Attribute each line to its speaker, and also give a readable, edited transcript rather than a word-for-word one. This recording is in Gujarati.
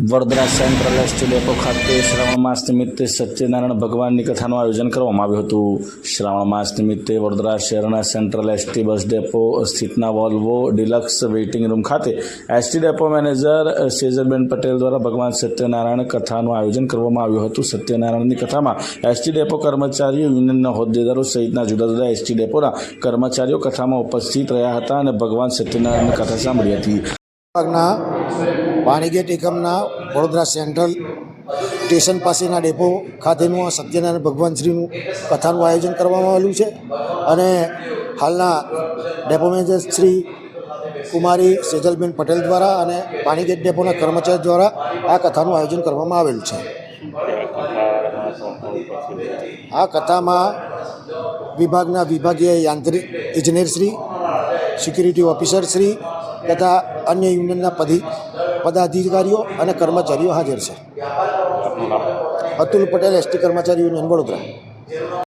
Speaker 1: વડોદરા સેન્ટ્રલ એસટી ડેપો ખાતે શ્રાવણ માસ નિમિત્તે સત્યનારાયણ ભગવાનની કથાનું આયોજન કરવામાં આવ્યું હતું। શ્રાવણ માસ નિમિત્તે વડોદરા શહેરના સેન્ટ્રલ એસટી બસ ડેપો સ્થિતના વોલ્વો ડિલક્સ વેઇટિંગ રૂમ ખાતે એસટી ડેપો મેનેજર સેજલબેન પટેલ દ્વારા ભગવાન સત્યનારાયણ કથાનું આયોજન કરવામાં આવ્યું હતું। સત્યનારાયણની કથામાં એસટી ડેપો કર્મચારીઓ, યુનિયનના હોદ્દેદારો સહિતના જુદા જુદા એસટી ડેપોના કર્મચારીઓ કથામાં ઉપસ્થિત રહ્યા હતા અને ભગવાન સત્યનારાયણની કથા સાંભળી હતી।
Speaker 2: પાણીગેટ એકમના વડોદરા સેન્ટ્રલ સ્ટેશન પાસેના ડેપો ખાતેનું સત્યનારાયણ ભગવાન શ્રીનું કથાનું આયોજન કરવામાં આવેલું છે અને હાલના ડેપો મેનેજર શ્રી કુમારી સેજલબેન પટેલ દ્વારા અને પાણીગેટ ડેપોના કર્મચારી દ્વારા આ કથાનું આયોજન કરવામાં આવેલ છે। આ કથામાં વિભાગના વિભાગીય યાંત્રિક ઇજનેર શ્રી, સિક્યુરિટી ઓફિસર શ્રી તથા અન્ય યુનિયનના પદાધિકારીઓ અને કર્મચારીઓ હાજર છે। અતુલ પટેલ, એસટી કર્મચારી યુનિયન, વડોદરા।